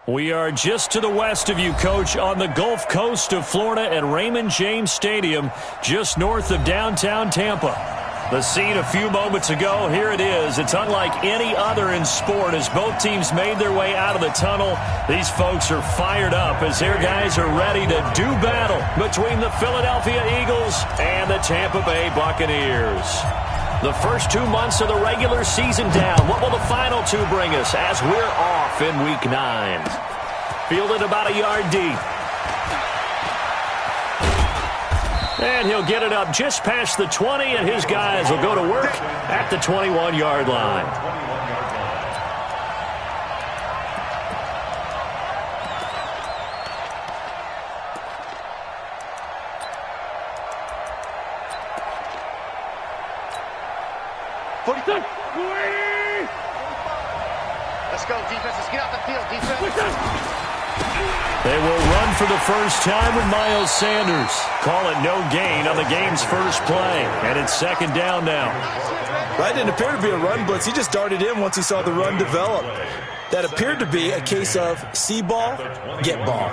We are just to the west of you, Coach, on the Gulf Coast of Florida at Raymond James Stadium, just north of downtown Tampa. The scene a few moments ago, here it is. It's unlike any other in sport as both teams made their way out of the tunnel. These folks are fired up as their guys are ready to do battle between the Philadelphia Eagles and the Tampa Bay Buccaneers. The first 2 months of the regular season down. What will the final two bring us as we're off in Week 9? Fielded about a yard deep. And he'll get it up just past the 20, and his guys will go to work at the 21-yard line. Let's go, defense. Let's get out the field, defense. They will run for the first time with Miles Sanders. Call it no gain on the game's first play. And it's second down now. That didn't appear to be a run blitz. He just darted in once he saw the run develop. That appeared to be a case of see ball, get ball.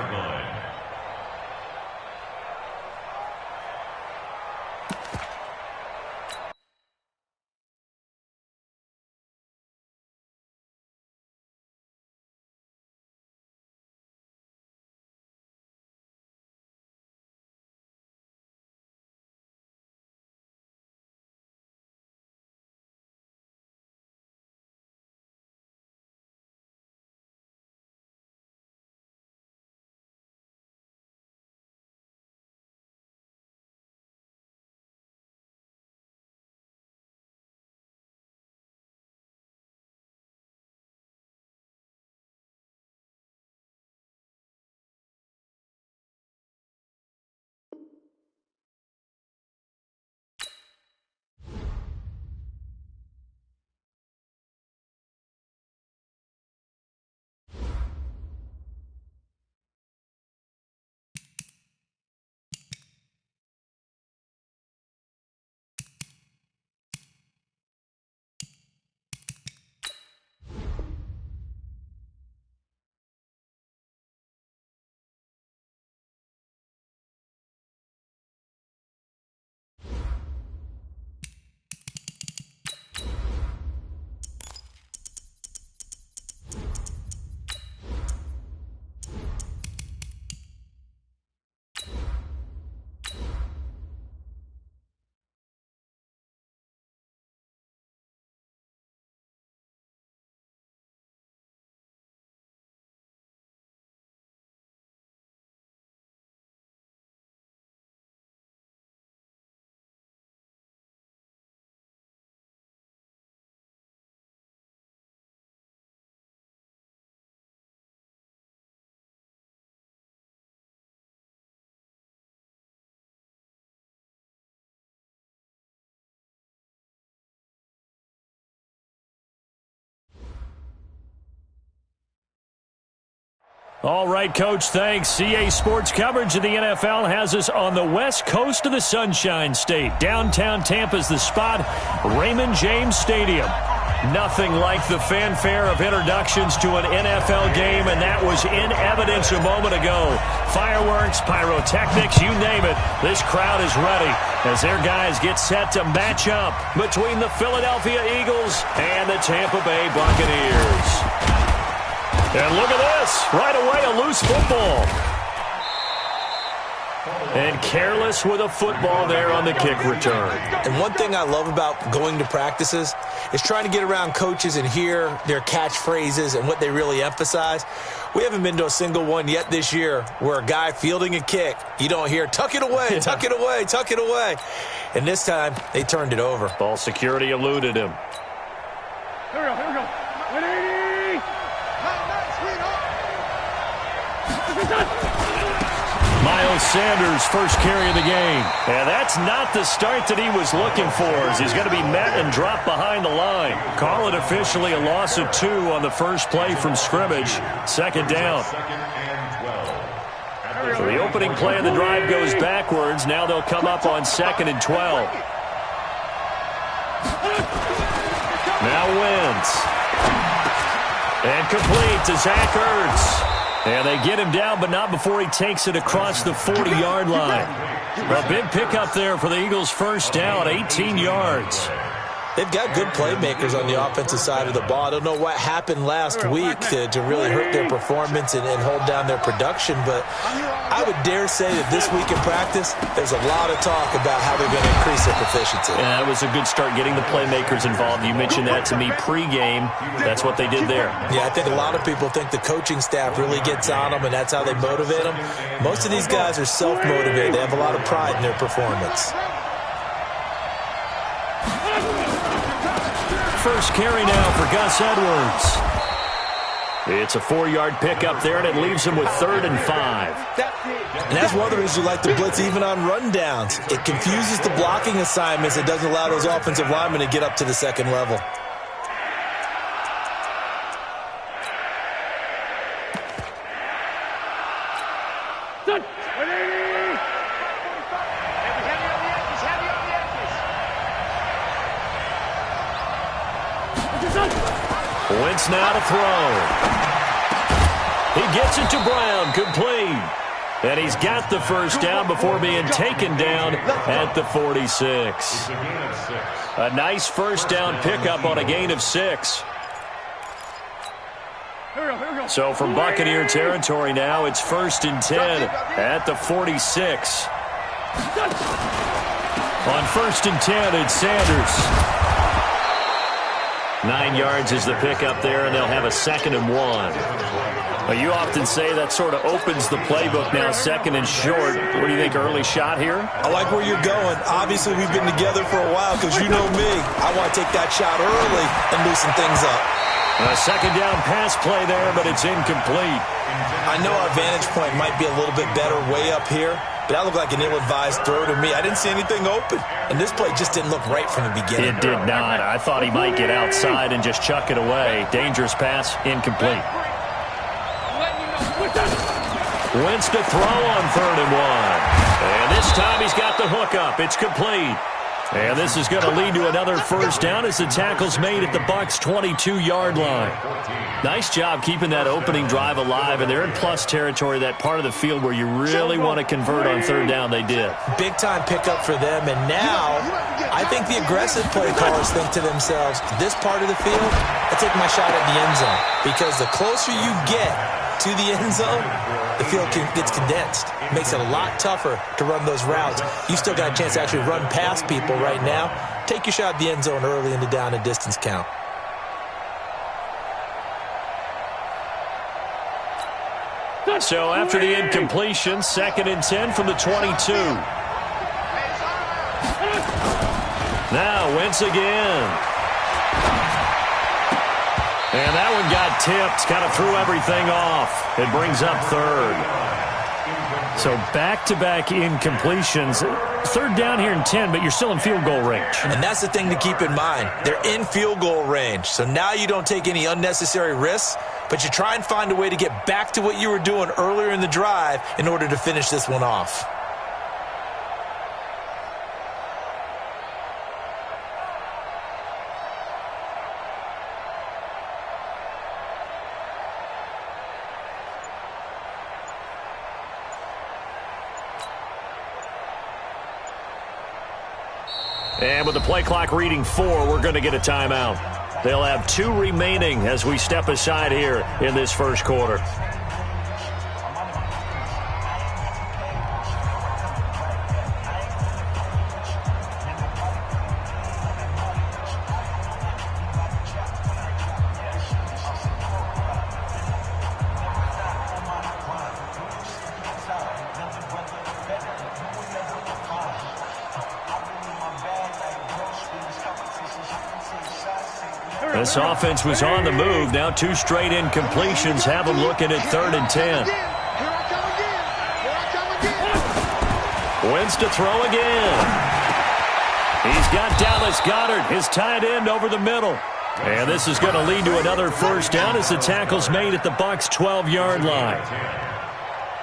All right, Coach, thanks. CA Sports coverage of the NFL has us on the west coast of the Sunshine State. Downtown Tampa's the spot, Raymond James Stadium. Nothing like the fanfare of introductions to an NFL game, and that was in evidence a moment ago. Fireworks, pyrotechnics, you name it. This crowd is ready as their guys get set to match up between the Philadelphia Eagles and the Tampa Bay Buccaneers. And look at this. Right away, a loose football. And careless with a football there on the kick return. And one thing I love about going to practices is trying to get around coaches and hear their catchphrases and what they really emphasize. We haven't been to a single one yet this year where a guy fielding a kick, you don't hear, tuck it away, tuck it away, tuck it away. And this time, they turned it over. Ball security eluded him. Here we go, here we go. 180! Miles Sanders, first carry of the game. And that's not the start that he was looking for, as he's going to be met and dropped behind the line. Call it officially a loss of 2 on the first play from scrimmage. Second down. So the opening play of the drive goes backwards. Now they'll come up on 2nd and 12. Now Wentz. And complete to Zach Ertz. And they get him down, but not before he takes it across the 40-yard line. A big pickup there for the Eagles' first down, 18 yards. They've got good playmakers on the offensive side of the ball. I don't know what happened last week to really hurt their performance and hold down their production, but I would dare say that this week in practice, there's a lot of talk about how they're going to increase their proficiency. Yeah, that was a good start getting the playmakers involved. You mentioned that to me pregame. That's what they did there. Yeah, I think a lot of people think the coaching staff really gets on them, and that's how they motivate them. Most of these guys are self-motivated. They have a lot of pride in their performance. First carry now for Gus Edwards. It's a 4-yard pickup there, and it leaves him with 3rd and 5. And that's one of the reasons you like to blitz even on rundowns. It confuses the blocking assignments. It doesn't allow those offensive linemen to get up to the second level. Wentz now to throw. He gets it to Brown, complete. And he's got the first down before being taken down at the 46. A nice first down pickup on a gain of 6. So from Buccaneer territory now, it's 1st and 10 at the 46. On 1st and 10, it's Sanders. 9 yards is the pickup there, and they'll have a 2nd and 1. Well, you often say that sort of opens the playbook now, 2nd and short. What do you think, early shot here? I like where you're going. Obviously, we've been together for a while because you know me. I want to take that shot early and loosen things up. A 2nd down pass play there, but it's incomplete. I know our vantage point might be a little bit better way up here, but that looked like an ill-advised throw to me. I didn't see anything open, and this play just didn't look right from the beginning. It did not. I thought he might get outside and just chuck it away. Dangerous pass, incomplete. Wentz to throw on 3rd and 1. And this time he's got the hook up. It's complete. And this is going to lead to another first down as the tackle's made at the Bucs' 22-yard line. Nice job keeping that opening drive alive, and they're in plus territory, that part of the field where you really want to convert on 3rd down. They did. Big-time pickup for them, and now I think the aggressive play callers think to themselves, this part of the field, I take my shot at the end zone, because the closer you get to the end zone, the field gets condensed. It makes it a lot tougher to run those routes. You still got a chance to actually run past people right now. Take your shot at the end zone early in the down and distance count. So after the incompletion, 2nd and 10 from the 22. Now Wentz again. And that one got tipped, kind of threw everything off. It brings up 3rd. So back-to-back incompletions. 3rd down here in 10, but you're still in field goal range. And that's the thing to keep in mind. They're in field goal range. So now you don't take any unnecessary risks, but you try and find a way to get back to what you were doing earlier in the drive in order to finish this one off. And with the play clock reading 4, we're going to get a timeout. They'll have 2 remaining as we step aside here in this first quarter. This offense was on the move. Now 2 straight incompletions have them looking at 3rd and 10. Wentz to throw again. He's got Dallas Goedert, his tight end, over the middle. And this is going to lead to another first down as the tackle's made at the Bucs' 12-yard line.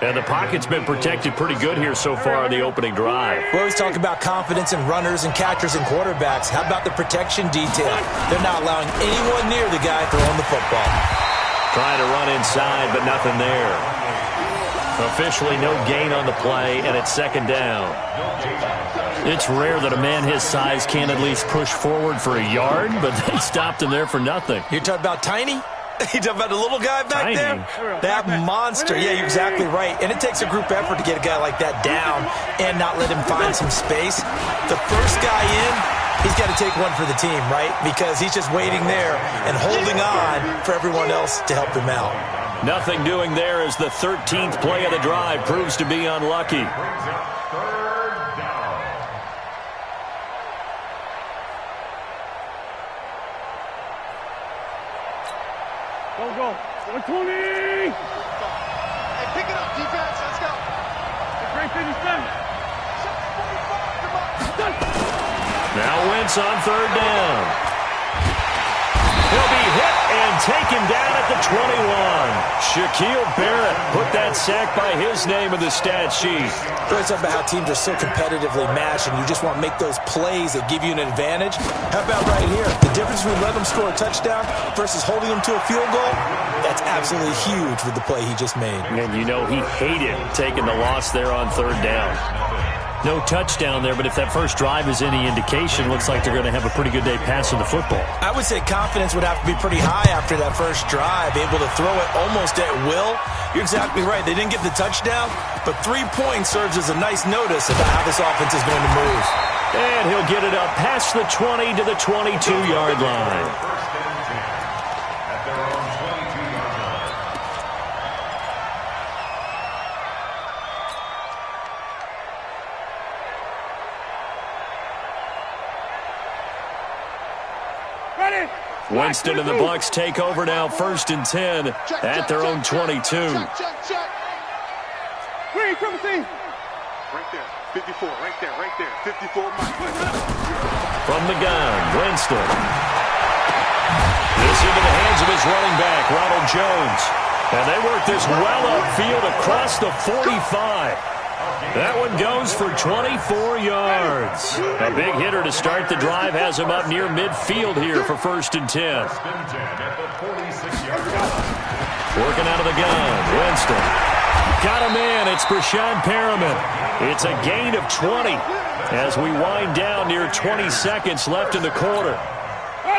And the pocket's been protected pretty good here so far on the opening drive. We always talk about confidence in runners and catchers and quarterbacks. How about the protection detail? They're not allowing anyone near the guy throwing the football. Trying to run inside, but nothing there. Officially no gain on the play, and it's second down. It's rare that a man his size can't at least push forward for a yard, but they stopped him there for nothing. You're talking about tiny? You talking about the little guy back there? That monster. Yeah, you're exactly right. And it takes a group effort to get a guy like that down and not let him find some space. The first guy in, he's got to take one for the team, right? Because he's just waiting there and holding on for everyone else to help him out. Nothing doing there as the 13th play of the drive proves to be unlucky. Go. 120. Hey, pick it up, defense. Let's go. Great 57. Now Wentz on third down. He'll be hit and taken down at the 21. Shaquille Barrett put that sack by his name in the stat sheet. Really talking about how teams are so competitively matched and you just want to make those plays that give you an advantage. How about right here? The difference between letting them score a touchdown versus holding them to a field goal, that's absolutely huge with the play he just made. And you know he hated taking the loss there on third down. No touchdown there, but if that first drive is any indication, looks like they're going to have a pretty good day passing the football. I would say confidence would have to be pretty high after that first drive, able to throw it almost at will. You're exactly right. They didn't get the touchdown, but 3 points serves as a nice notice about how this offense is going to move. And he'll get it up past the 20 to the 22-yard line. Winston and the Bucs take over now, 1st and 10 at their own 22. Check. Green, triple team. Right there, 54, right there, 54. From the gun, Winston. This into the hands of his running back, Ronald Jones. And they work this well upfield across the 45. That one goes for 24 yards. A big hitter to start the drive has him up near midfield here for 1st and 10. Working out of the gun, Winston. Got a man, it's Brashad Perriman. It's a gain of 20 as we wind down near 20 seconds left in the quarter.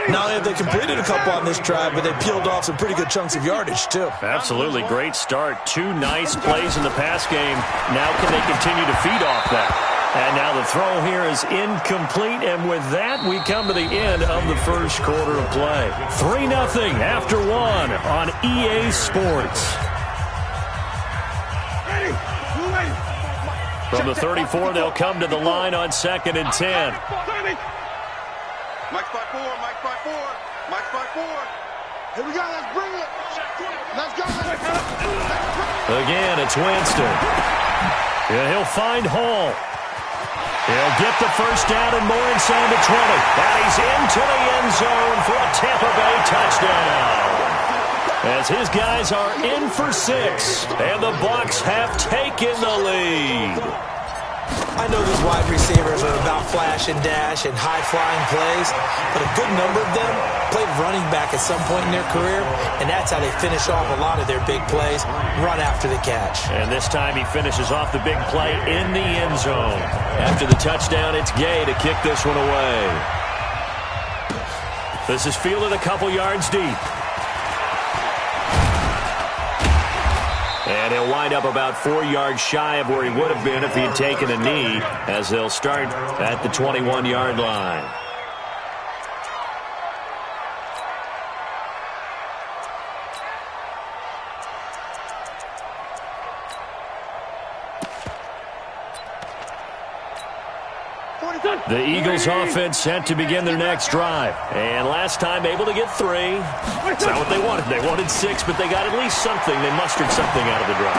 Not only have they completed a couple on this drive, but they peeled off some pretty good chunks of yardage, too. Absolutely. Great start. 2 nice plays in the pass game. Now can they continue to feed off that? And now the throw here is incomplete. And with that, we come to the end of the first quarter of play. 3-0 after 1 on EA Sports. From the 34, they'll come to the line on 2nd and 10. Mike's by 4. Here we go, let's bring it. Let's go. Again, it's Winston. Yeah, he'll find Hall. He'll get the first down and more inside the 20. And he's into the end zone for a Tampa Bay touchdown. As his guys are in for 6, and the Bucs have taken the lead. I know these wide receivers are about flash and dash and high-flying plays, but a good number of them played running back at some point in their career, and that's how they finish off a lot of their big plays, run after the catch. And this time he finishes off the big play in the end zone. After the touchdown, it's Gay to kick this one away. This is fielded a couple yards deep. And he'll wind up about 4 yards shy of where he would have been if he had taken a knee, as they'll start at the 21-yard line. The Eagles offense set to begin their next drive. And last time able to get 3. That's not what they wanted. They wanted 6, but they got at least something. They mustered something out of the drive.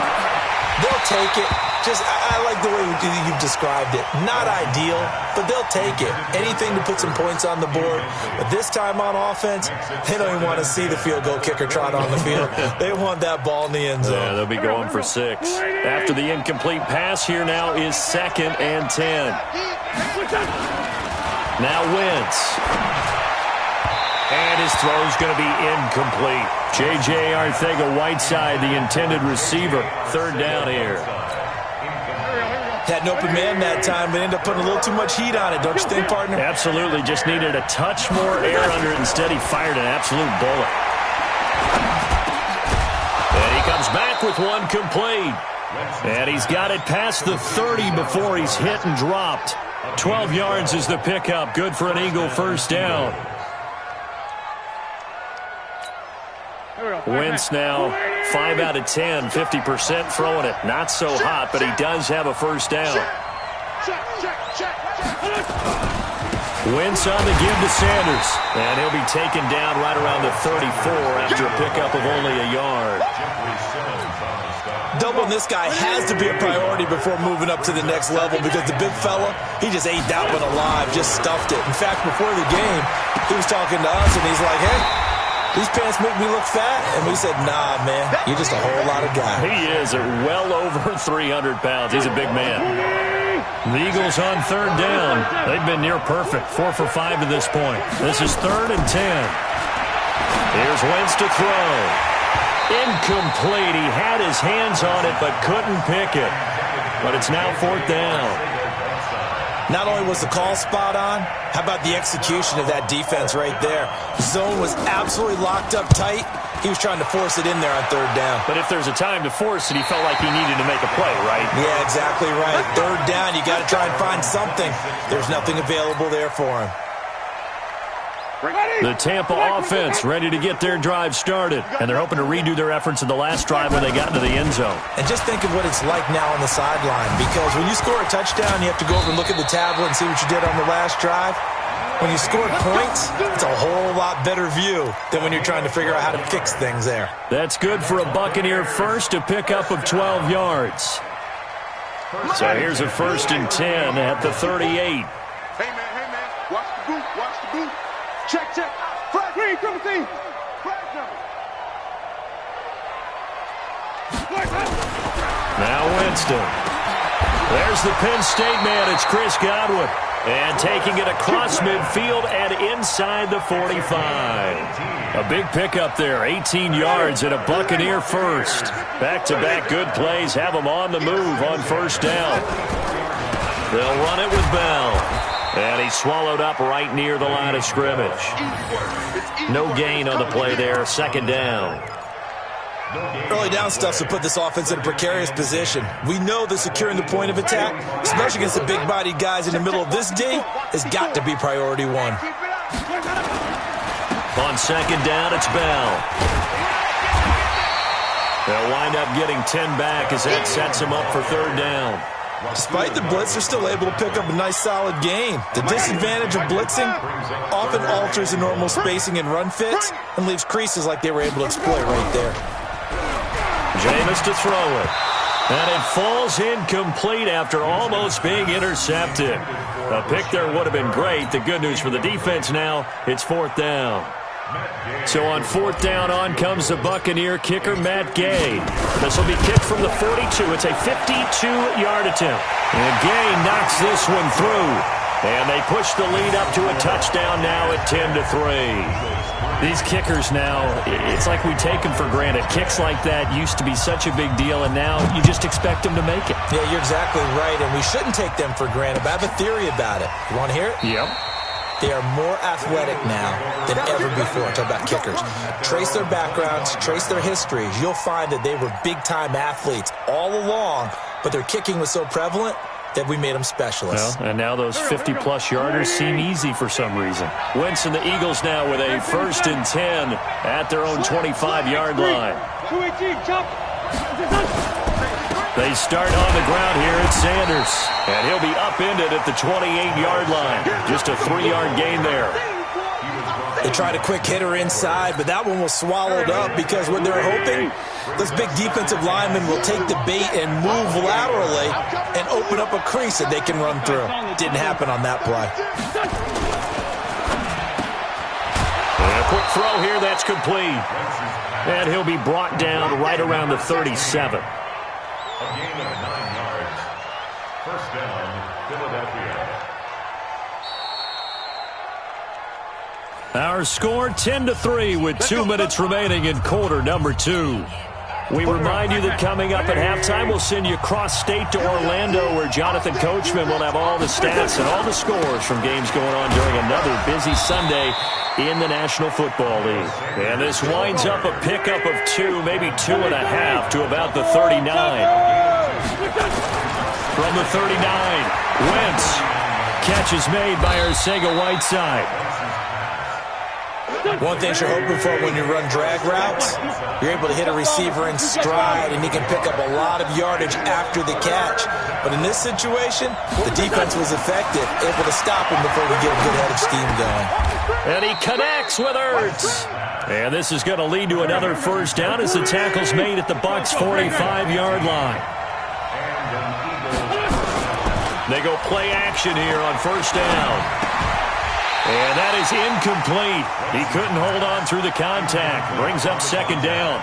They'll take it. I like the way you've described it. Not ideal, but they'll take it. Anything to put some points on the board. But this time on offense, they don't even want to see the field goal kicker trot on the field. They want that ball in the end zone. Yeah, they'll be going for 6. After the incomplete pass, here now is 2nd and 10. Now Wentz. And his throw's going to be incomplete. J.J. Arcega-Whiteside, the intended receiver. Third down here. Had an open man that time, but ended up putting a little too much heat on it, don't you think, partner? Absolutely. Just needed a touch more air under it. Instead, he fired an absolute bullet. And he comes back with one complete. And he's got it past the 30 before he's hit and dropped. 12 yards is the pickup. Good for an Eagle first down. Wentz now 5 out of 10, 50% throwing it. Not so hot, but he does have a first down. Wentz on the give to Sanders. And he'll be taken down right around the 34 after a pickup of only a yard. Doubling this guy has to be a priority before moving up to the next level because the big fella, he just ate that one alive, just stuffed it. In fact, before the game, he was talking to us, and he's like, hey, these pants make me look fat. And we said, nah, man, you're just a whole lot of guy. He is at well over 300 pounds. He's a big man. The Eagles on third down. They've been near perfect, 4 for 5 to this point. This is 3rd and 10. Here's Wentz to throw. Incomplete. He had his hands on it but couldn't pick it. But it's now 4th down. Not only was the call spot on, how about the execution of that defense right there? Zone was absolutely locked up tight. He was trying to force it in there on 3rd down. But if there's a time to force it, he felt like he needed to make a play, right? Yeah, exactly right. 3rd down, you got to try and find something. There's nothing available there for him. The Tampa offense ready to get their drive started. And they're hoping to redo their efforts in the last drive when they got into the end zone. And just think of what it's like now on the sideline. Because when you score a touchdown, you have to go over and look at the tablet and see what you did on the last drive. When you scored points, it's a whole lot better view than when you're trying to figure out how to fix things there. That's good for a Buccaneer first, a pickup of 12 yards. So here's a 1st and 10 at the 38. Hey, man, watch the boot, watch the boot. Check. Flag, green, triple team. Flag number. Now Winston. There's the Penn State man. It's Chris Godwin. And taking it across midfield and inside the 45. A big pickup there, 18 yards and a Buccaneer first. Back-to-back good plays have them on the move on 1st down. They'll run it with Bell. And he's swallowed up right near the line of scrimmage. No gain on the play there, 2nd down. Early down stuff to put this offense in a precarious position. We know that securing the point of attack, especially against the big-bodied guys in the middle of this D, has got to be priority 1. On 2nd down, it's Bell. They'll wind up getting 10 back as that sets him up for 3rd down. Despite the blitz, they're still able to pick up a nice, solid gain. The disadvantage of blitzing often alters the normal spacing and run fits and leaves creases like they were able to exploit right there. Jameis to throw it. And it falls incomplete after almost being intercepted. A pick there would have been great. The good news for the defense now, it's 4th down. So on 4th down, on comes the Buccaneer kicker, Matt Gay. This will be kicked from the 42. It's a 52-yard attempt. And Gay knocks this one through. And they push the lead up to a touchdown now at 10-3. These kickers now, it's like we take them for granted. Kicks like that used to be such a big deal, and now you just expect them to make it. Yeah, you're exactly right, and we shouldn't take them for granted. But I have a theory about it. You want to hear it? Yep. They are more athletic now than ever before. Talk about kickers. Trace their backgrounds, trace their histories. You'll find that they were big-time athletes all along, but their kicking was so prevalent that we made them specialists. Well, and now those 50-plus yarders seem easy for some reason. Wentz and the Eagles now with a 1st and 10 at their own 25-yard line. They start on the ground here at Sanders. And he'll be upended at the 28-yard line. Just a 3-yard gain there. They tried a quick hitter inside, but that one was swallowed up because what they're hoping, those big defensive linemen will take the bait and move laterally and open up a crease that they can run through. Didn't happen on that play. And a quick throw here, that's complete. And he'll be brought down right around the 37. A gain of 9 yards. First down, Philadelphia. Our score 10-3 with 2 minutes remaining in quarter number 2. We remind you that coming up at halftime, we'll send you cross-state to Orlando, where Jonathan Coachman will have all the stats and all the scores from games going on during another busy Sunday in the National Football League. And this winds up a pickup of 2, maybe 2.5 to about the 39. From the 39, Wentz. Catch is made by Arcega-Whiteside. One thing you're hoping for when you run drag routes, you're able to hit a receiver in stride, and he can pick up a lot of yardage after the catch. But in this situation, the defense was effective, able to stop him before we get a good head of steam going. And he connects with Ertz. And this is going to lead to another first down as the tackle's made at the Bucs' 45-yard line. They go play action here on first down. And that is incomplete. He couldn't hold on through the contact. Brings up second down.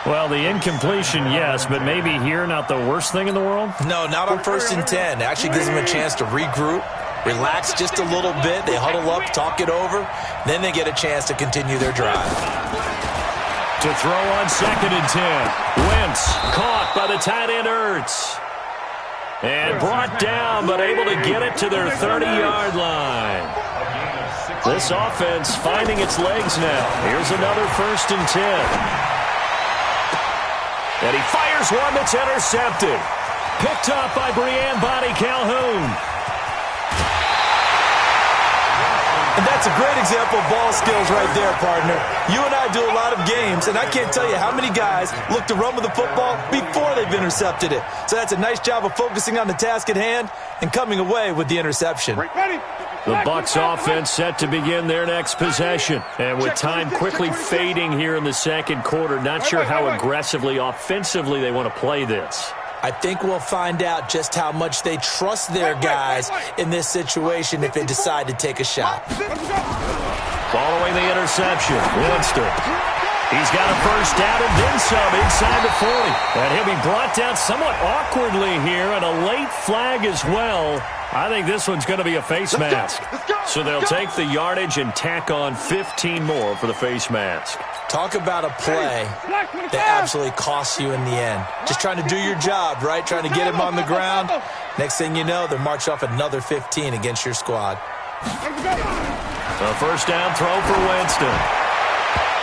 Well, the incompletion, yes, but maybe here not the worst thing in the world? No, not on 1st and 10. It actually gives them a chance to regroup, relax just a little bit. They huddle up, talk it over. Then they get a chance to continue their drive. To throw on 2nd and 10. Wentz caught by the tight end Ertz. And brought down, but able to get it to their 30-yard line. This offense finding its legs now. Here's another 1st and 10. And he fires one that's intercepted. Picked up by Brian Bonnie Calhoun. And that's a great example of ball skills right there, partner. You and I do a lot of games, and I can't tell you how many guys look to run with the football before they've intercepted it. So that's a nice job of focusing on the task at hand and coming away with the interception. The Bucs offense set to begin their next possession. And with time quickly fading here in the second quarter, not sure how aggressively, offensively they want to play this. I think we'll find out just how much they trust their guys in this situation if they decide to take a shot. Following the interception, Winston. He's got a first down and then some inside the 40. And he'll be brought down somewhat awkwardly here, and a late flag as well. I think this one's going to be a face mask. So they'll take the yardage and tack on 15 more for the face mask. Talk about a play that absolutely costs you in the end. Just trying to do your job, right? Trying to get him on the ground. Next thing you know, they'll march off another 15 against your squad. A first down throw for Winston.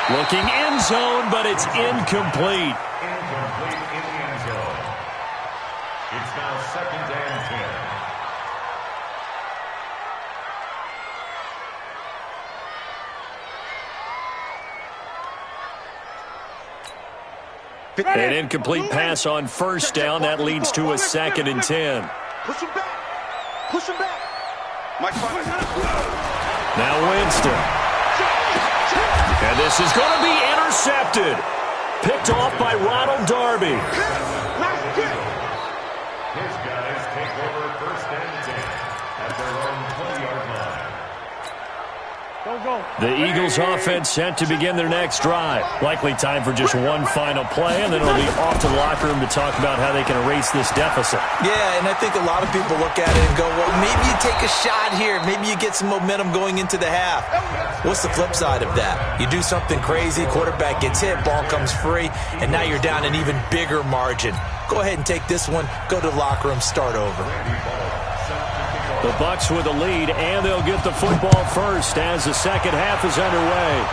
Looking end zone, but it's incomplete. Incomplete in the end zone. It's now 2nd and 10. An incomplete pass on first down. That leads to a 2nd and 10. Push him back. Push him back. Now Winston. And this is going to be intercepted. Picked off by Ronald Darby. His guys take over 1st and 10 at their own 20-yard line. The Eagles offense set to begin their next drive. Likely time for just one final play, and then it'll be off to the locker room to talk about how they can erase this deficit. Yeah, and I think a lot of people look at it and go, well, maybe you take a shot here. Maybe you get some momentum going into the half. What's the flip side of that? You do something crazy, quarterback gets hit, ball comes free, and now you're down an even bigger margin. Go ahead and take this one, go to the locker room, start over. The Bucs with a lead, and they'll get the football first as the second half is underway.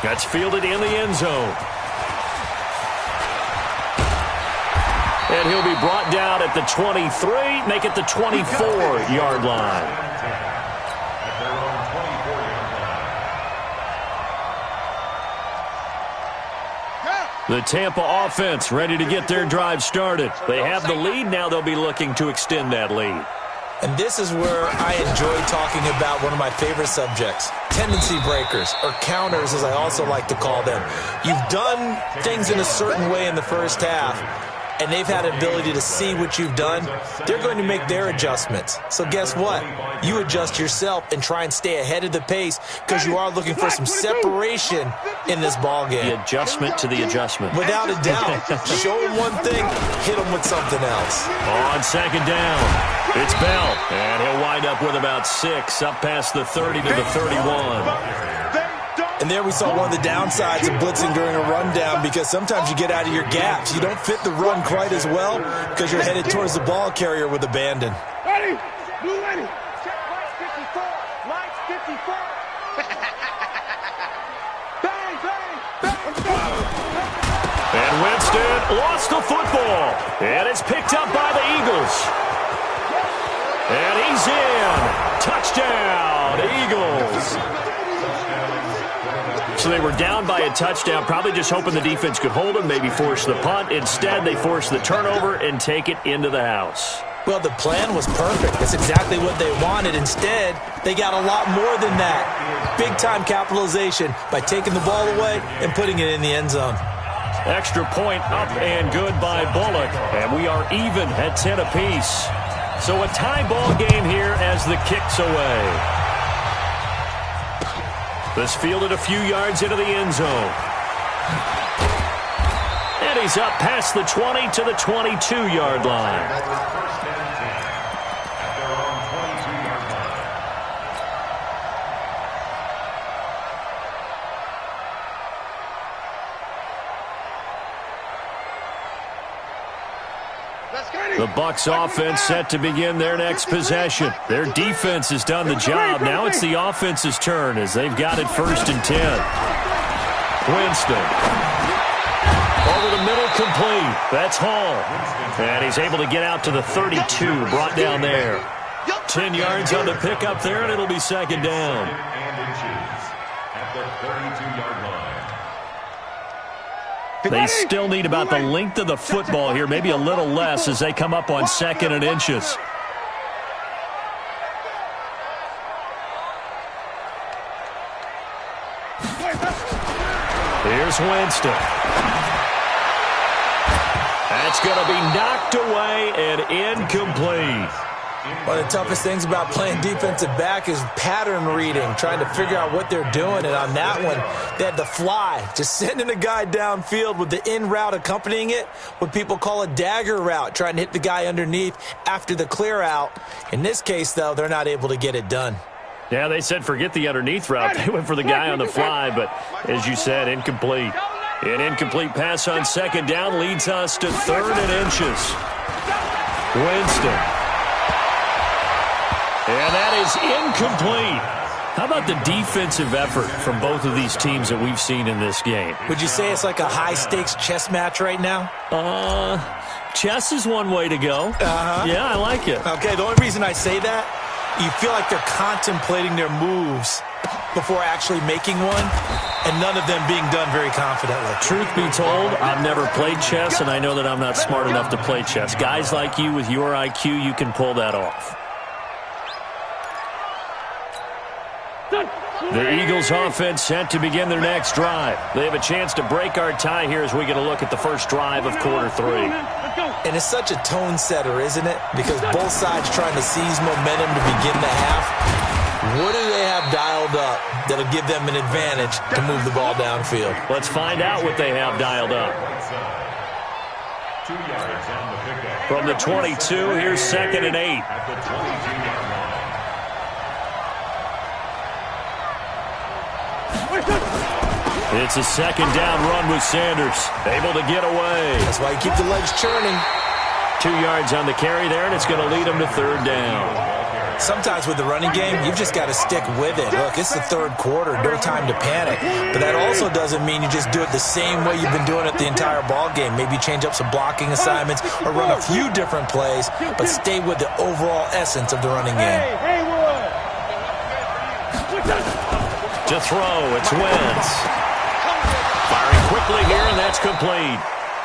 That's fielded in the end zone. And he'll be brought down at the 23, make it the 24-yard line. At their own 24-yard line. The Tampa offense ready to get their drive started. They have the lead. Now they'll be looking to extend that lead. And this is where I enjoy talking about one of my favorite subjects, tendency breakers, or counters as I also like to call them. You've done things in a certain way in the first half, and they've had an ability to see what you've done. They're going to make their adjustments. So guess what? You adjust yourself and try and stay ahead of the pace because you are looking for some separation in this ball game. The adjustment to the adjustment. Without a doubt. Show them one thing, hit them with something else. On second down. It's Bell, and he'll wind up with about 6, up past the 30 to the 31. And there we saw one of the downsides of blitzing during a rundown, because sometimes you get out of your gaps. You don't fit the run quite as well because you're headed towards the ball carrier with abandon. Ready? Blue ready. Check lights 54. Lights 54. Bang, bang, bang. And Winston lost the football. And it's picked up by the Eagles. And he's in. Touchdown, Eagles. So they were down by a touchdown, probably just hoping the defense could hold them, maybe force the punt. Instead, they forced the turnover and take it into the house. Well, the plan was perfect. That's exactly what they wanted. Instead, they got a lot more than that. Big-time capitalization by taking the ball away and putting it in the end zone. Extra point up and good by Bullock. And we are even at 10 apiece. So a tie ball game here as the kick's away. This fielded a few yards into the end zone. And he's up past the 20 to the 22-yard line. The Bucs offense set to begin their next possession. Their defense has done the job. Now it's the offense's turn as they've got it 1st and 10. Winston. Over the middle, complete. That's Hall. And he's able to get out to the 32, brought down there. 10 yards on the pickup there, and it'll be 2nd down. At the 32-yard line. They still need about the length of the football here, maybe a little less as they come up on 2nd and inches. Here's Winston. That's going to be knocked away and incomplete. One of the toughest things about playing defensive back is pattern reading, trying to figure out what they're doing. And on that one, they had the fly, just sending a guy downfield with the in route accompanying it, what people call a dagger route, trying to hit the guy underneath after the clear out. In this case, though, they're not able to get it done. Yeah, they said forget the underneath route. They went for the guy on the fly, but as you said, incomplete. An incomplete pass on 2nd down leads us to 3rd and inches. Winston. And that is incomplete. How about the defensive effort from both of these teams that we've seen in this game? Would you say it's like a high-stakes chess match right now? Chess is one way to go. Yeah, I like it. Okay, the only reason I say that, you feel like they're contemplating their moves before actually making one, and none of them being done very confidently. Truth be told, I've never played chess, and I know that I'm not smart enough to play chess. Guys like you with your IQ, you can pull that off. The Eagles offense set to begin their next drive. They have a chance to break our tie here as we get a look at the first drive of quarter 3. And it's such a tone setter, isn't it? Because both sides trying to seize momentum to begin the half. What do they have dialed up that'll give them an advantage to move the ball downfield? Let's find out what they have dialed up. 2 yards on the pickup. From the 22, here's 2nd and 8. At the 22-yard line. It's a 2nd down run with Sanders. Able to get away. That's why you keep the legs churning. 2 yards on the carry there, and it's going to lead them to 3rd down. Sometimes with the running game, you've just got to stick with it. Look, it's the 3rd quarter, no time to panic. But that also doesn't mean you just do it the same way you've been doing it the entire ball game. Maybe change up some blocking assignments or run a few different plays, but stay with the overall essence of the running game. To throw, it's Wentz. Firing quickly here, and that's complete.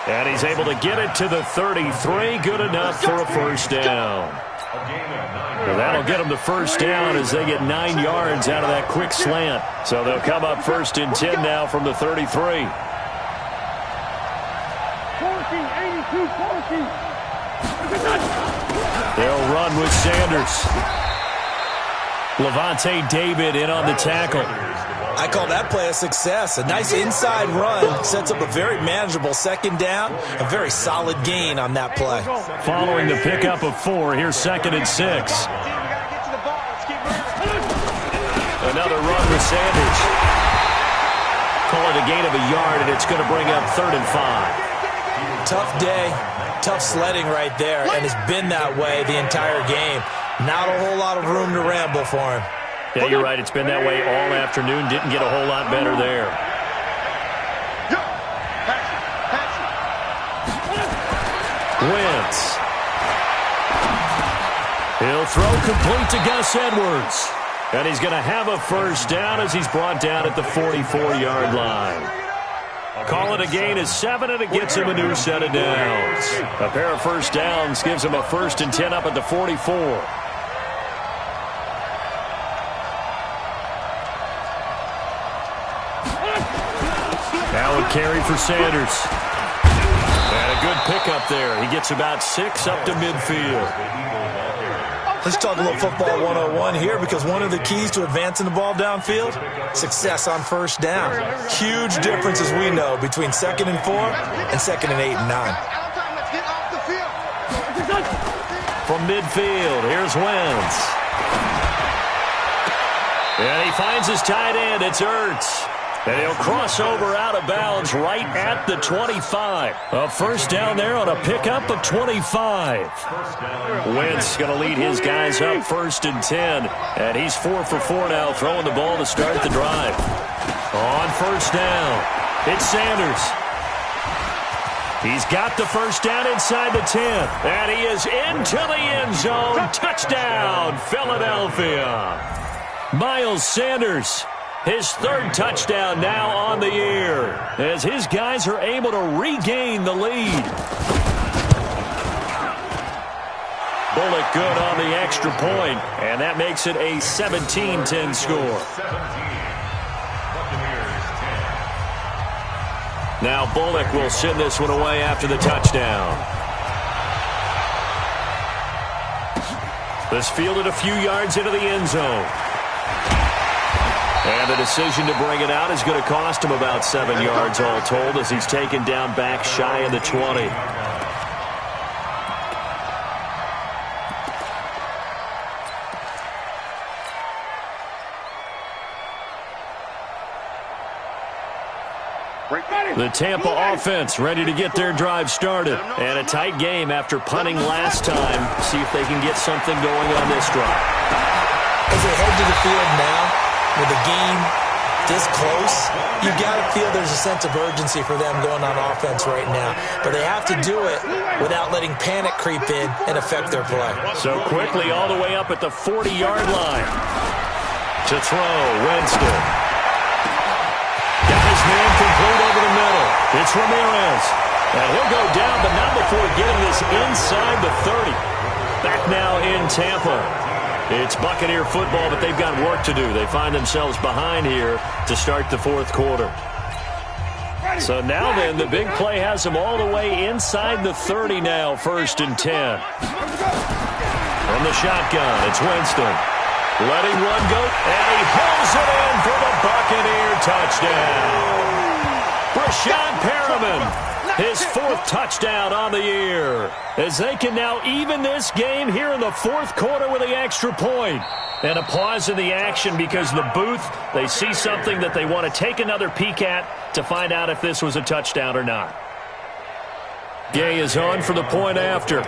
And he's able to get it to the 33. Good enough for a 1st down. Well, that'll get them the 1st down as they get 9 yards out of that quick slant. So they'll come up 1st and 10 now from the 33. They'll run with Sanders. Levante David in on the tackle. I call that play a success. A nice inside run sets up a very manageable second down. A very solid gain on that play. Following the pickup of 4, here's 2nd and 6. Another run with Sanders. Call it a gain of a yard, and it's going to bring up 3rd and 5. Tough day, tough sledding right there, and it's been that way the entire game. Not a whole lot of room to ramble for him. Yeah, you're right. It's been that way all afternoon. Didn't get a whole lot better there. Wentz. He'll throw complete to Gus Edwards. And he's going to have a first down as he's brought down at the 44-yard line. Call it a gain of 7, and it gets him a new set of downs. A pair of first downs gives him a 1st and 10 up at the 44. Now a carry for Sanders. And a good pickup there. He gets about 6 up to midfield. Let's talk a little football 101 here, because one of the keys to advancing the ball downfield, success on first down. Huge difference, as we know, between 2nd and 4 and 2nd and 8 and 9. From midfield, here's Wentz. And he finds his tight end. It's Ertz. And he'll cross over out of bounds right at the 25. A first down there on a pickup of 25. Wentz going to lead his guys up 1st and 10. And he's 4 for 4 now, throwing the ball to start the drive. On first down, it's Sanders. He's got the first down inside the 10. And he is into the end zone. Touchdown, Philadelphia. Miles Sanders. His 3rd touchdown now on the year as his guys are able to regain the lead. Bullock good on the extra point, and that makes it a 17-10 score. Now Bullock will send this one away after the touchdown. This fielded a few yards into the end zone. And the decision to bring it out is going to cost him about 7 yards all told, as he's taken down back shy of the 20. The Tampa offense ready to get their drive started. And a tight game after punting last time. See if they can get something going on this drive. As they head to the field now, with the game this close, you've got to feel there's a sense of urgency for them going on offense right now. But they have to do it without letting panic creep in and affect their play. So quickly all the way up at the 40-yard line. To throw, Winston. Got his man complete over the middle. It's Ramirez. And he'll go down, but not before getting this inside the 30. Back now in Tampa. It's Buccaneer football, but they've got work to do. They find themselves behind here to start the 4th quarter. So now then, the big play has them all the way inside the 30 now, 1st and 10. From the shotgun, it's Winston. Letting one go, and he hauls it in for the Buccaneer touchdown. Brashad Perriman. His 4th touchdown on the year, as they can now even this game here in the 4th quarter with the extra point. And a pause in the action because the booth, they see something that they want to take another peek at to find out if this was a touchdown or not. Gay is on for the point after.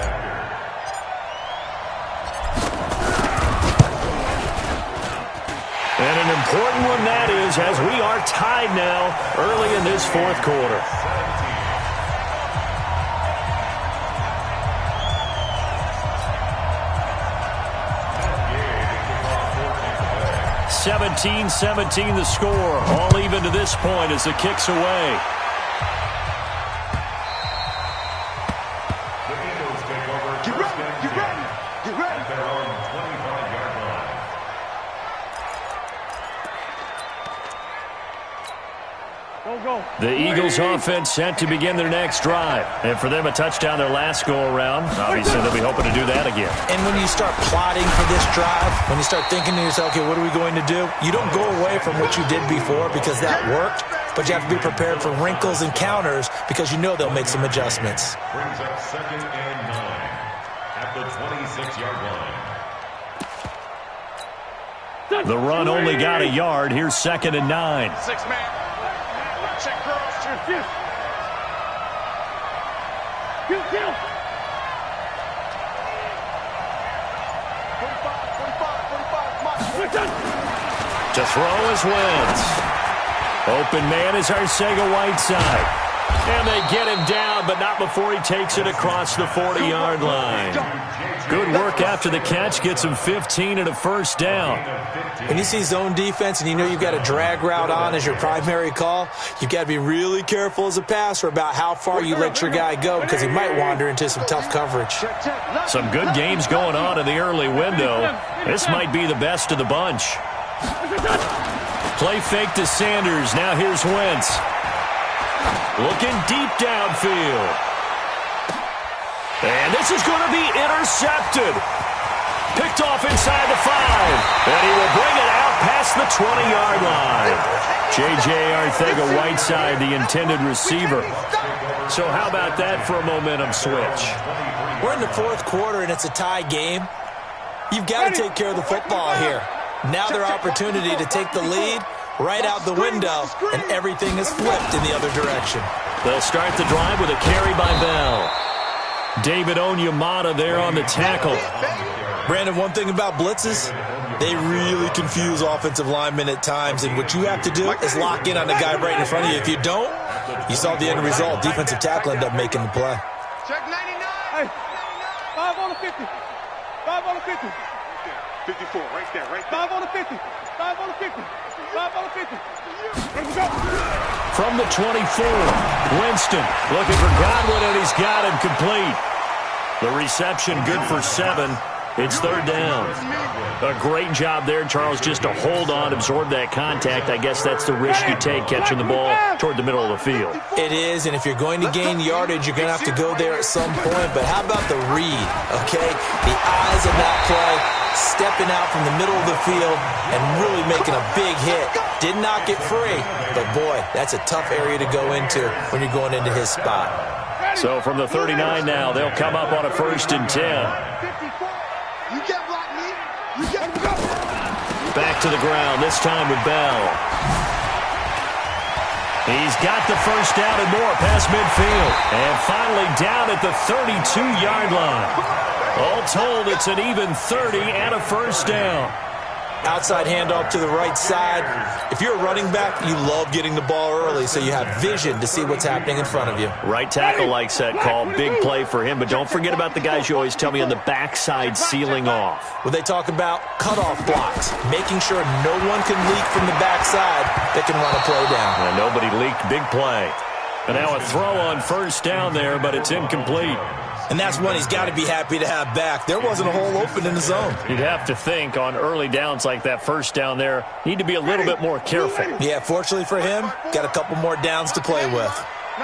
And an important one that is, as we are tied now early in this 4th quarter. 17-17 the score. All even to this point as the kick's away. The Eagles take over. Get ready, get ready, get ready. At their own 25-yard line. The Eagles offense set to begin their next drive. And for them, a touchdown their last go-around. Obviously, they'll be hoping to do that again. And when you start plotting for this drive, when you start thinking to yourself, okay, what are we going to do? You don't go away from what you did before because that worked, but you have to be prepared for wrinkles and counters because you know they'll make some adjustments. Brings up 2nd and 9 at the 26-yard line. The run only got a yard. Here's 2nd and 9. 6-man. Check cross. Shoot. Kill. 45. To throw is Wentz. Open man is Arcega-Whiteside. And they get him down, but not before he takes it across the 40-yard line. Good work after the catch. Gets him 15 and a first down. When you see zone defense and you know you've got a drag route on as your primary call, you've got to be really careful as a passer about how far you let your guy go because he might wander into some tough coverage. Some good games going on in the early window. This might be the best of the bunch. Play fake to Sanders. Now here's Wentz. Looking deep downfield. And this is going to be intercepted. Picked off inside the 5. And he will bring it out past the 20-yard line. J.J. Arcega-Whiteside, the intended receiver. So how about that for a momentum switch? We're in the 4th quarter, and it's a tie game. You've got to take care of the football here. Now their opportunity to take the lead right out the window, and everything is flipped in the other direction. They'll start the drive with a carry by Bell. David Onyemata there on the tackle. Brandon, one thing about blitzes, they really confuse offensive linemen at times, and what you have to do is lock in on the guy right in front of you. If you don't, you saw the end result. Defensive tackle ended up making the play. Check 99. Hey, 5 on the 50. 5 on the 50. 54, right there. 5 on the 50. 5 on the 50. 5 on the 50. Here we go. From the 24, Winston looking for Godwin, and he's got him complete. The reception good for 7. It's 3rd down. A great job there, Charles, just to hold on, absorb that contact. I guess that's the risk you take, catching the ball toward the middle of the field. It is, and if you're going to gain yardage, you're going to have to go there at some point. But how about the read, okay? The eyes of that play, stepping out from the middle of the field and really making a big hit. Did not get free, but boy, that's a tough area to go into when you're going into his spot. So from the 39 now, they'll come up on a 1st and 10. You can't block me. You can't go. Back to the ground, this time with Bell. He's got the first down and more past midfield. And finally down at the 32-yard line. All told, it's an even 30 and a first down. Outside handoff to the right side. If you're a running back, you love getting the ball early so you have vision to see what's happening in front of you. Right tackle likes that call. Big play for him. But don't forget about the guys you always tell me on the backside sealing off. When they talk about cutoff blocks, making sure no one can leak from the backside that can run a play down. And nobody leaked. Big play. And now a throw on first down there, but it's incomplete. And that's one he's got to be happy to have back. There wasn't a hole open in the zone. You'd have to think on early downs like that first down there, need to be a little bit more careful. Yeah, fortunately for him, got a couple more downs to play with.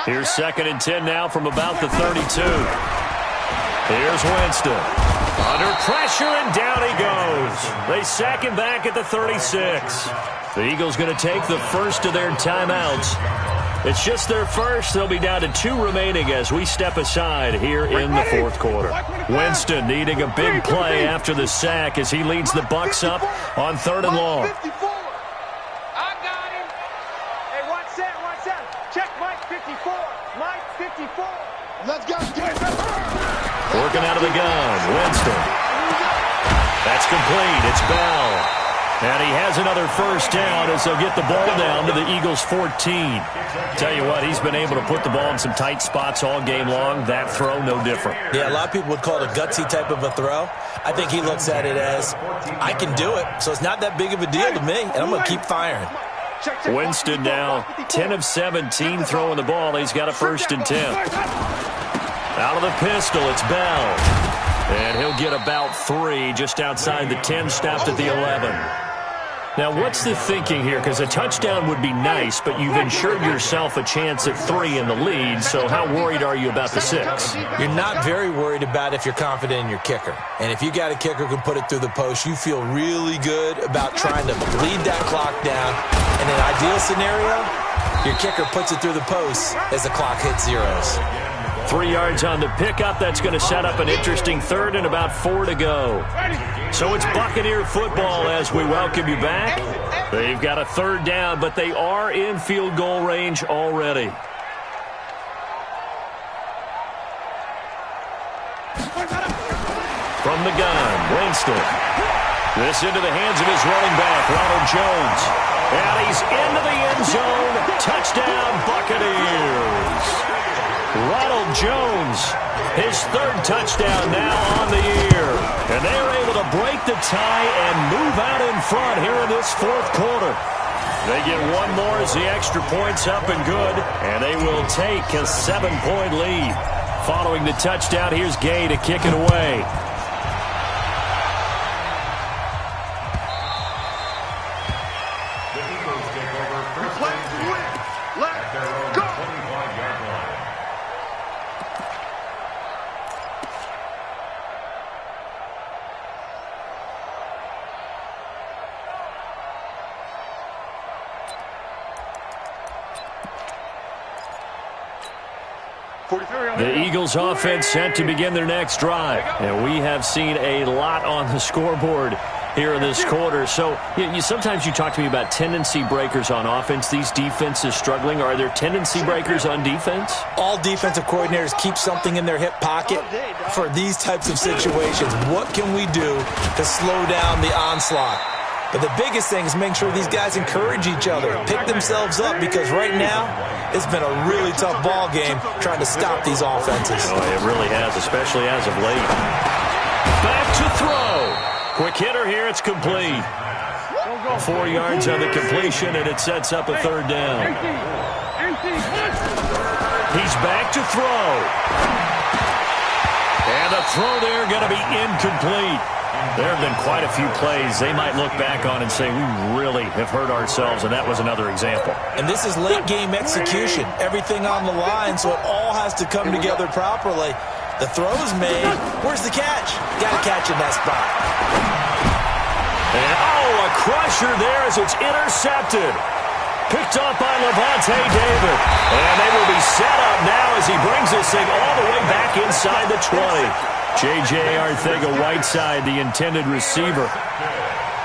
Here's 2nd and 10 now from about the 32. Here's Winston. Under pressure, and down he goes. They sack him back at the 36. The Eagles going to take the first of their timeouts. It's just their first. They'll be down to 2 remaining as we step aside here in the 4th quarter. Winston needing a big play after the sack as he leads the Bucs up on 3rd and long. I got him. Hey, watch that. Check Mike 54. Mike 54. Let's go. Working out of the gun. Winston. That's complete. It's Bell. And he has another first down as they'll get the ball down to the Eagles' 14. Tell you what, he's been able to put the ball in some tight spots all game long. That throw, no different. Yeah, a lot of people would call it a gutsy type of a throw. I think he looks at it as, I can do it, so it's not that big of a deal to me, and I'm going to keep firing. Winston now 10 of 17 throwing the ball. He's got a 1st and 10. Out of the pistol, it's Bell. And he'll get about 3 just outside the 10, stopped at the 11. Now, what's the thinking here? Because a touchdown would be nice, but you've ensured yourself a chance at 3 in the lead, so how worried are you about the 6? You're not very worried about if you're confident in your kicker. And if you got a kicker who can put it through the post, you feel really good about trying to bleed that clock down. In an ideal scenario, your kicker puts it through the post as the clock hits zeros. 3 yards on the pickup. That's going to set up an interesting third and about 4 to go. So it's Buccaneer football as we welcome you back. They've got a third down, but they are in field goal range already. From the gun, Winston. This into the hands of his running back, Ronald Jones. And he's into the end zone. Touchdown, Buccaneers. Ronald Jones, his third touchdown now on the year. And they're able to break the tie and move out in front here in this fourth quarter. They get one more as the extra point's up and good, and they will take a 7-point lead. Following the touchdown, here's Gay to kick it away. The Eagles offense set to begin their next drive. And we have seen a lot on the scoreboard here in this quarter. So sometimes you talk to me about tendency breakers on offense. These defenses struggling. Are there tendency breakers on defense? All defensive coordinators keep something in their hip pocket for these types of situations. What can we do to slow down the onslaught? But the biggest thing is making sure these guys encourage each other, pick themselves up, because right now it's been a really tough ball game trying to stop these offenses. Oh, it really has, especially as of late. Back to throw. Quick hitter here, it's complete. 4 yards on the completion, and it sets up a third down. He's back to throw. And the throw there going to be incomplete. There have been quite a few plays they might look back on and say, we really have hurt ourselves, and that was another example. And this is late-game execution. Everything on the line, so it all has to come together properly. The throw's made. Where's the catch? Got to catch in that spot. And, a crusher there as it's intercepted. Picked off by Levante David. And they will be set up now as he brings this thing all the way back inside the 20. J.J. Arcega-Whiteside, the intended receiver.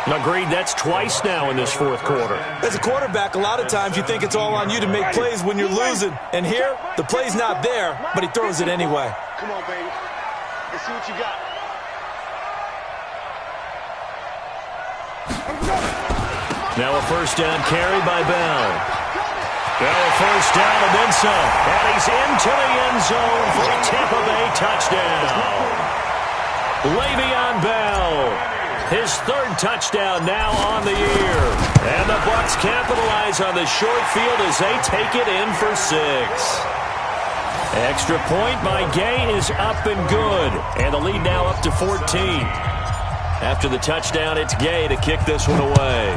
Agreed, that's twice now in this fourth quarter. As a quarterback, a lot of times you think it's all on you to make plays when you're losing. And here, the play's not there, but he throws it anyway. Come on, baby. Let's see what you got. Now a first down carry by Bell. Now a first down and then some. And he's into the end zone for a Tampa Bay touchdown. Le'Veon Bell, his third touchdown now on the year. And the Bucs capitalize on the short field as they take it in for 6. Extra point by Gay is up and good. And the lead now up to 14. After the touchdown, it's Gay to kick this one away.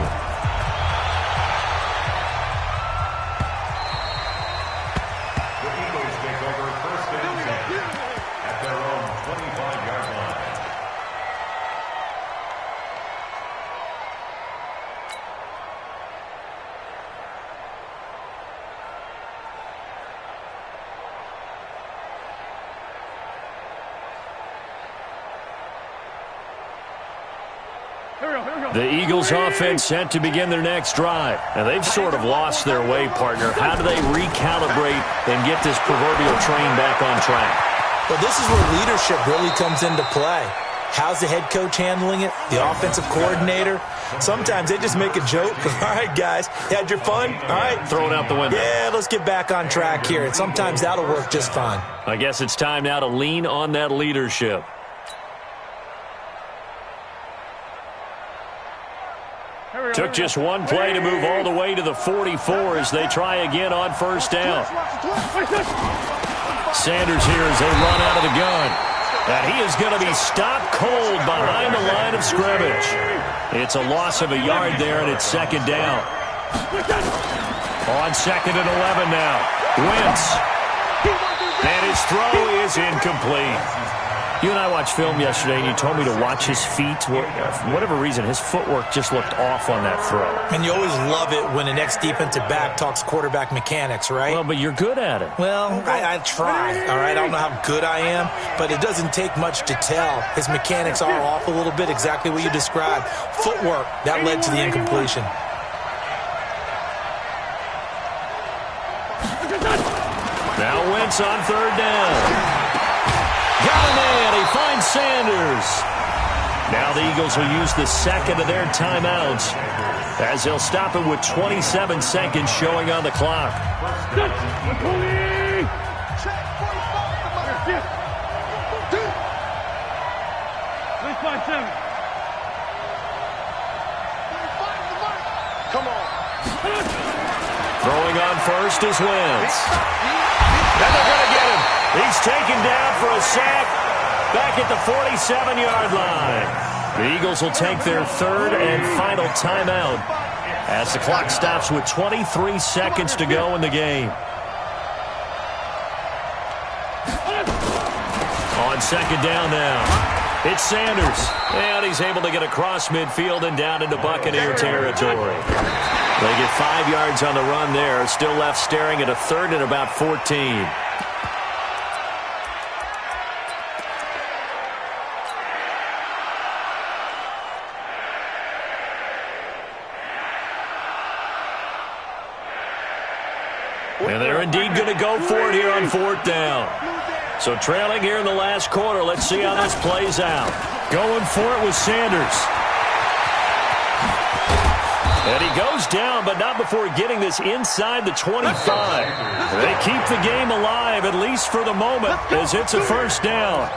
The Eagles offense set to begin their next drive. And they've sort of lost their way, partner. How do they recalibrate and get this proverbial train back on track? Well, this is where leadership really comes into play. How's the head coach handling it? The offensive coordinator? Sometimes they just make a joke. All right, guys, you had your fun? All right. Throw it out the window. Yeah, let's get back on track here. And sometimes that'll work just fine. I guess it's time now to lean on that leadership. Took just one play to move all the way to the 44 as they try again on first down. Sanders here as they run out of the gun. And he is going to be stopped cold behind the line of scrimmage. It's a loss of a yard there, and it's second down. On 2nd and 11 now. Wentz. And his throw is incomplete. You and I watched film yesterday, and you told me to watch his feet. For whatever reason, his footwork just looked off on that throw. And you always love it when the next defensive back talks quarterback mechanics, right? Well, but you're good at it. Well, I try, all right? I don't know how good I am, but it doesn't take much to tell. His mechanics are off a little bit, exactly what you described. Footwork, that led to the incompletion. Now Wentz on 3rd down. Got a man. He finds Sanders. Now the Eagles will use the second of their timeouts as they'll stop it with 27 seconds showing on the clock. Come on. Throwing on first is Wentz. And they're going to get him. He's taken down for a sack back at the 47-yard line. The Eagles will take their 3rd and final timeout as the clock stops with 23 seconds to go in the game. On 2nd down now. It's Sanders. And he's able to get across midfield and down into Buccaneer territory. They get 5 yards on the run there. Still left staring at a 3rd and about 14. And they're indeed going to go for it here on 4th down. So trailing here in the last quarter. Let's see how this plays out. Going for it with Sanders. And he goes down, but not before getting this inside the 25. They keep the game alive, at least for the moment, as it's a 1st down.